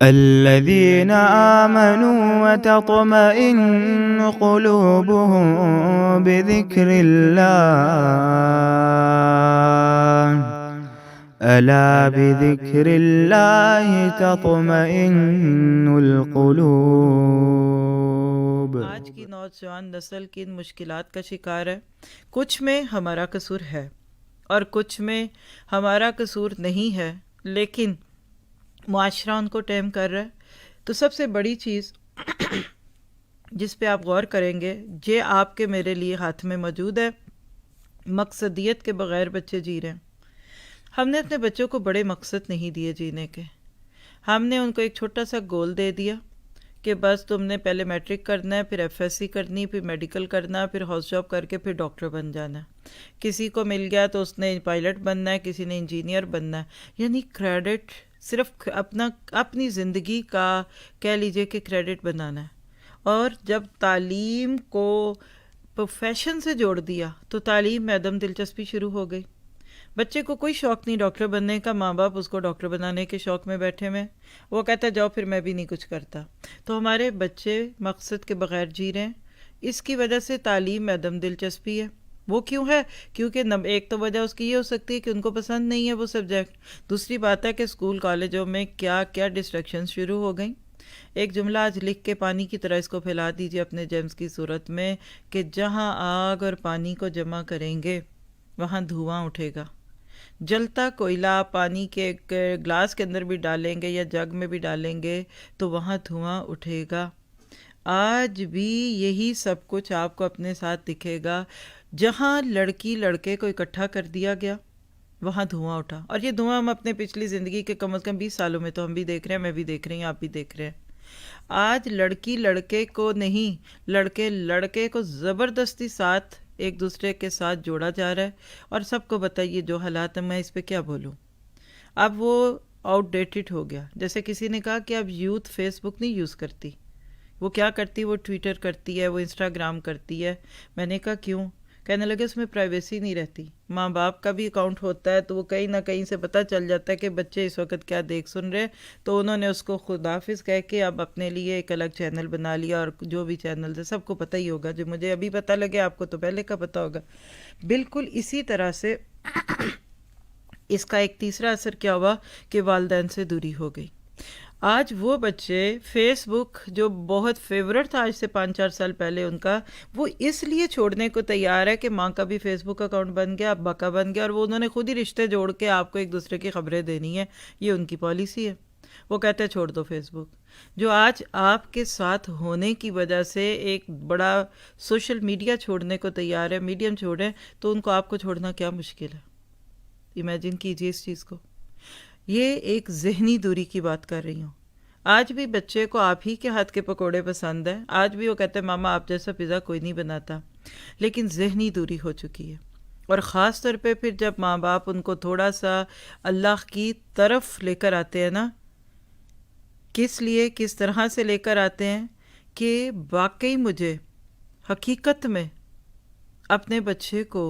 الذين آمنوا وتطمئن قلوبهم بذكر الله ألا بذكر الله تطمئن القلوب۔ آج کی نوجوان نسل کی ان مشکلات کا شکار ہے۔ کچھ میں ہمارا قصور ہے اور کچھ میں ہمارا قصور نہیں ہے، لیکن معاشرہ ان کو ٹیم کر رہا ہے۔ تو سب سے بڑی چیز جس پہ آپ غور کریں گے، یہ آپ کے میرے لیے ہاتھ میں موجود ہے۔ مقصدیت کے بغیر بچے جی رہے ہیں۔ ہم نے اپنے بچوں کو بڑے مقصد نہیں دیے جینے کے۔ ہم نے ان کو ایک چھوٹا سا گول دے دیا کہ بس تم نے پہلے میٹرک کرنا ہے، پھر ایف ایس سی کرنی، پھر میڈیکل کرنا، پھر ہاؤس جاب کر کے پھر ڈاکٹر بن جانا ہے۔ کسی کو مل گیا تو اس نے پائلٹ بننا ہے، کسی نے انجینئر بننا ہے۔ یعنی کریڈٹ صرف اپنی زندگی کا کہہ لیجئے کہ کریڈٹ بنانا ہے۔ اور جب تعلیم کو پروفیشن سے جوڑ دیا تو تعلیم میں عدم دلچسپی شروع ہو گئی۔ بچے کو کوئی شوق نہیں ڈاکٹر بننے کا، ماں باپ اس کو ڈاکٹر بنانے کے شوق میں بیٹھے ہوئے، وہ کہتا ہے جاؤ پھر میں بھی نہیں کچھ کرتا۔ تو ہمارے بچے مقصد کے بغیر جی رہے ہیں۔ اس کی وجہ سے تعلیم میں عدم دلچسپی ہے۔ وہ کیوں ہے؟ کیونکہ ایک تو وجہ اس کی یہ ہو سکتی ہے کہ ان کو پسند نہیں ہے وہ سبجیکٹ۔ دوسری بات ہے کہ اسکول کالجوں میں کیا کیا ڈسٹریکشن شروع ہو گئیں۔ ایک جملہ آج لکھ کے پانی کی طرح اس کو پھیلا دیجیے اپنے جیمز کی صورت میں کہ جہاں آگ اور پانی کو جمع کریں گے وہاں دھواں اٹھے گا۔ جلتا کوئلہ پانی کے گلاس کے اندر بھی ڈالیں گے یا جگ میں بھی ڈالیں گے تو وہاں دھواں اٹھے گا۔ آج بھی یہی سب کچھ آپ کو اپنے ساتھ دکھے گا۔ جہاں لڑکی لڑکے کو اکٹھا کر دیا گیا وہاں دھواں اٹھا، اور یہ دھواں ہم اپنے پچھلی زندگی کے کم از کم 20 سالوں میں تو ہم بھی دیکھ رہے ہیں، میں بھی دیکھ رہی ہوں، آپ بھی دیکھ رہے ہیں۔ آج لڑکی لڑکے کو نہیں، لڑکے لڑکے کو زبردستی ساتھ ایک دوسرے کے ساتھ جوڑا جا رہا ہے۔ اور سب کو بتائیے جو حالات ہیں، میں اس پہ کیا بولوں۔ اب وہ آؤٹ ڈیٹڈ ہو گیا۔ جیسے کسی نے کہا کہ اب یوتھ فیس بک نہیں یوز کرتی، وہ کیا کرتی، وہ ٹویٹر کرتی ہے، وہ انسٹاگرام کرتی ہے۔ میں نے کہا کیوں؟ کہنے لگے اس میں پرائیویسی نہیں رہتی۔ ماں باپ کا بھی اکاؤنٹ ہوتا ہے تو وہ کہیں نہ کہیں سے پتہ چل جاتا ہے کہ بچے اس وقت کیا دیکھ سن رہے، تو انہوں نے اس کو خداحافظ کہہ کے اب اپنے لیے ایک الگ چینل بنا لیا، اور جو بھی چینلز ہے سب کو پتہ ہی ہوگا۔ جو مجھے ابھی پتہ لگے آپ کو تو پہلے کا پتہ ہوگا۔ بالکل اسی طرح سے اس کا ایک تیسرا اثر کیا ہوا کہ والدین سے دوری ہو گئی۔ آج وہ بچے فیس بک جو بہت فیورٹ تھا آج سے 5-4 سال پہلے ان کا، وہ اس لیے چھوڑنے کو تیار ہے کہ ماں کا بھی فیس بک اکاؤنٹ بن گیا، ابا کا بن گیا، اور وہ انہوں نے خود ہی رشتے جوڑ کے آپ کو ایک دوسرے کی خبریں دینی ہے۔ یہ ان کی پالیسی ہے۔ وہ کہتے ہیں چھوڑ دو فیس بک۔ جو آج آپ کے ساتھ ہونے کی وجہ سے ایک بڑا سوشل میڈیا چھوڑنے کو تیار ہے، میڈیم چھوڑیں، تو ان کو آپ کو چھوڑنا کیا مشکل ہے؟ امیجن کیجیے اس چیز کو۔ یہ ایک ذہنی دوری کی بات کر رہی ہوں۔ آج بھی بچے کو آپ ہی کے ہاتھ کے پکوڑے پسند ہیں، آج بھی وہ کہتے ہیں ماما آپ جیسا پیزا کوئی نہیں بناتا، لیکن ذہنی دوری ہو چکی ہے۔ اور خاص طور پہ پھر جب ماں باپ ان کو تھوڑا سا اللہ کی طرف لے کر آتے ہیں نا، کس لیے، کس طرح سے لے کر آتے ہیں کہ واقعی مجھے حقیقت میں اپنے بچے کو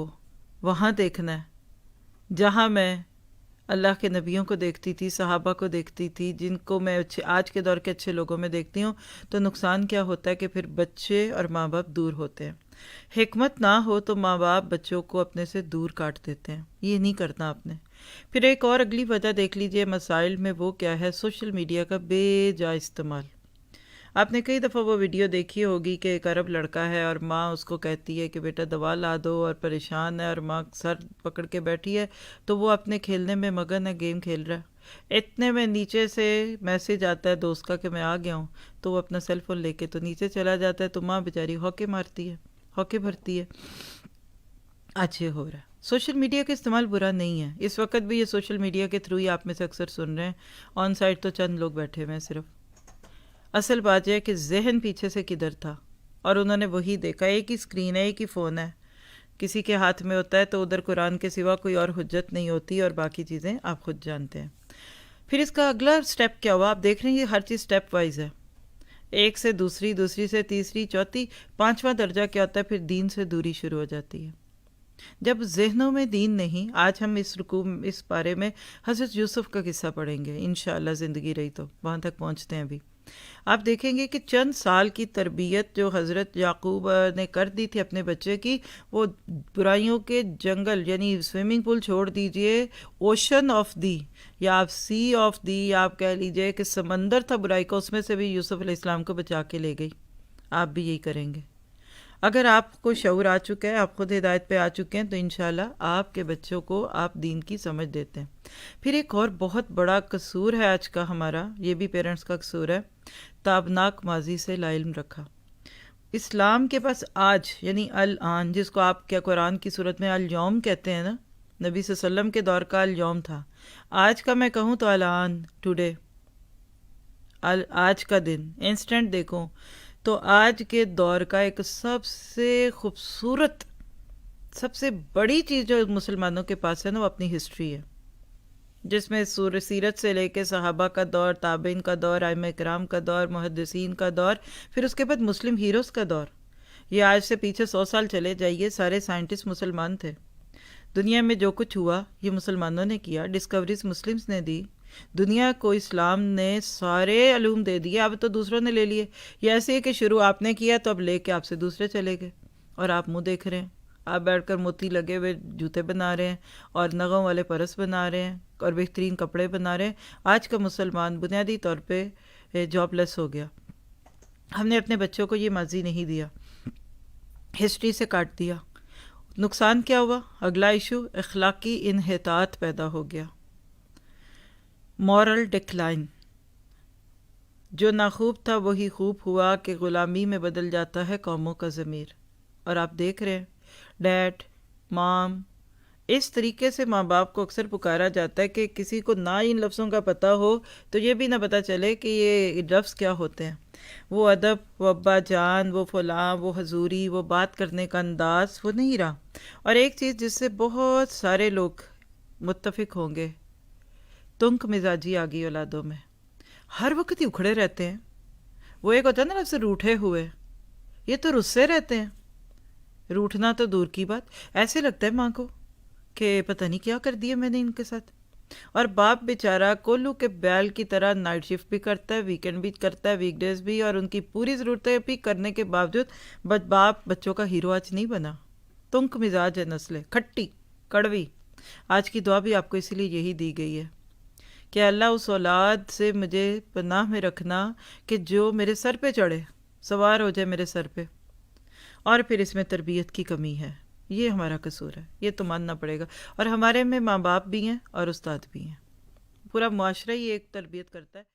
وہاں دیکھنا ہے جہاں میں اللہ کے نبیوں کو دیکھتی تھی، صحابہ کو دیکھتی تھی، جن کو میں آج کے دور کے اچھے لوگوں میں دیکھتی ہوں۔ تو نقصان کیا ہوتا ہے کہ پھر بچے اور ماں باپ دور ہوتے ہیں۔ حکمت نہ ہو تو ماں باپ بچوں کو اپنے سے دور کاٹ دیتے ہیں۔ یہ نہیں کرنا آپ نے۔ پھر ایک اور اگلی وجہ دیکھ لیجئے مسائل میں، وہ کیا ہے؟ سوشل میڈیا کا بے جا استعمال۔ آپ نے کئی دفعہ وہ ویڈیو دیکھی ہوگی کہ ایک عرب لڑکا ہے اور ماں اس کو کہتی ہے کہ بیٹا دوا لا دو، اور پریشان ہے اور ماں سر پکڑ کے بیٹھی ہے، تو وہ اپنے کھیلنے میں مگن ہے، گیم کھیل رہا ہے۔ اتنے میں نیچے سے میسج آتا ہے دوست کا کہ میں آ گیا ہوں، تو وہ اپنا سیل فون لے کے تو نیچے چلا جاتا ہے، تو ماں بیچاری ہوکے مارتی ہے، ہوکے بھرتی ہے۔ آج یہ ہو رہا ہے۔ سوشل میڈیا کا استعمال برا نہیں ہے، اس وقت بھی یہ سوشل میڈیا کے تھرو ہی آپ میں سے اکثر سن رہے ہیں۔ آن سائٹ تو چند لوگ بیٹھے ہوئے ہیں صرف۔ اصل بات یہ ہے کہ ذہن پیچھے سے کدھر تھا، اور انہوں نے وہی دیکھا۔ ایک ہی اسکرین ہے، ایک ہی فون ہے، کسی کے ہاتھ میں ہوتا ہے تو ادھر قرآن کے سوا کوئی اور حجت نہیں ہوتی، اور باقی چیزیں آپ خود جانتے ہیں۔ پھر اس کا اگلا سٹیپ کیا ہوا؟ آپ دیکھ رہے ہیں یہ ہر چیز سٹیپ وائز ہے، ایک سے دوسری، دوسری سے تیسری، چوتھی، پانچواں درجہ کیا ہوتا ہے؟ پھر دین سے دوری شروع ہو جاتی ہے۔ جب ذہنوں میں دین نہیں، آج ہم اس بارے میں حضرت یوسف کا قصہ پڑھیں گے انشاءاللہ، زندگی رہی تو وہاں تک پہنچتے ہیں ابھی۔ آپ دیکھیں گے کہ چند سال کی تربیت جو حضرت یعقوب نے کر دی تھی اپنے بچے کی، وہ برائیوں کے جنگل یعنی سوئمنگ پول چھوڑ دیجئے، اوشن آف دی یا آپ سی آف دی یا آپ کہہ لیجئے کہ سمندر تھا برائی کا، اس میں سے بھی یوسف علیہ السلام کو بچا کے لے گئی۔ آپ بھی یہی کریں گے اگر آپ کو شعور آ چکا ہے، آپ خود ہدایت پہ آ چکے ہیں، تو انشاءاللہ آپ کے بچوں کو آپ دین کی سمجھ دیتے ہیں۔ پھر ایک اور بہت بڑا قصور ہے آج کا ہمارا، یہ بھی پیرنٹس کا قصور ہے، تابناک ماضی سے لا علم رکھا۔ اسلام کے پاس آج یعنی الآن، جس کو آپ کیا قرآن کی صورت میں الیوم کہتے ہیں نا، نبی صلی اللہ علیہ وسلم کے دور کا الیوم تھا، آج کا میں کہوں تو الآن، ٹوڈے، آج کا دن انسٹنٹ دیکھوں تو آج کے دور کا ایک سب سے خوبصورت، سب سے بڑی چیز جو مسلمانوں کے پاس ہے نا، وہ اپنی ہسٹری ہے، جس میں سیرت سے لے کے صحابہ کا دور، تابعین کا دور، ائمہ کرام کا دور، محدثین کا دور، پھر اس کے بعد مسلم ہیروز کا دور۔ یہ آج سے پیچھے 100 سال چلے جائیے، سارے سائنٹسٹ مسلمان تھے۔ دنیا میں جو کچھ ہوا یہ مسلمانوں نے کیا، ڈسکوریز مسلمز نے دی، دنیا کو اسلام نے سارے علوم دے دیے، اب تو دوسروں نے لے لیے۔ یہ ایسے ہے کہ شروع آپ نے کیا تو اب لے کے آپ سے دوسرے چلے گئے، اور آپ منہ دیکھ رہے ہیں، آپ بیٹھ کر موتی لگے ہوئے جوتے بنا رہے ہیں اور نگوں والے پرس بنا رہے ہیں اور بہترین کپڑے بنا رہے ہیں۔ آج کا مسلمان بنیادی طور پہ جاب لیس ہو گیا۔ ہم نے اپنے بچوں کو یہ ماضی نہیں دیا، ہسٹری سے کاٹ دیا۔ نقصان کیا ہوا؟ اگلا ایشو اخلاقی انحطاط پیدا ہو گیا، مورل ڈکلائن۔ جو ناخوب تھا وہی خوب ہوا کہ غلامی میں بدل جاتا ہے قوموں کا ضمیر۔ اور آپ دیکھ رہے ہیں ڈیڈ، مام، اس طریقے سے ماں باپ کو اکثر پکارا جاتا ہے کہ کسی کو نہ ان لفظوں کا پتہ ہو تو یہ بھی نہ پتہ چلے کہ یہ لفظ کیا ہوتے ہیں۔ وہ ادب، وہ ابا جان، وہ فلاں، وہ حضوری، وہ بات کرنے کا انداز، وہ نہیں رہا۔ اور ایک چیز جس سے بہت سارے لوگ متفق ہوں گے، تنک مزاجی آ گئی اولادوں میں، ہر وقت ہی اکھڑے رہتے ہیں۔ وہ ایک ہوتا ہے نا لفظ روٹھے ہوئے، یہ تو رسے رہتے ہیں، روٹھنا تو دور کی بات، ایسے لگتا ہے ماں کو کہ پتہ نہیں کیا کر دیا میں نے ان کے ساتھ۔ اور باپ بیچارہ کولو کے بیل کی طرح نائٹ شفٹ بھی کرتا ہے، ویکینڈ بھی کرتا ہے، ویک ڈیز بھی، اور ان کی پوری ضرورتیں بھی کرنے کے باوجود باپ بچوں کا ہیرو آج نہیں بنا۔ تنک مزاج ہے نسلیں، کھٹی کڑوی۔ آج کی دعا بھی آپ کو اسی لیے یہی دی گئی ہے کہ اللہ اس اولاد سے مجھے پناہ میں رکھنا کہ جو میرے سر پہ چڑھے، سوار ہو جائے میرے سر پہ، اور پھر اس میں تربیت کی کمی ہے، یہ ہمارا قصور ہے، یہ تو ماننا پڑے گا۔ اور ہمارے میں ماں باپ بھی ہیں اور استاد بھی ہیں، پورا معاشرہ ہی ایک تربیت کرتا ہے۔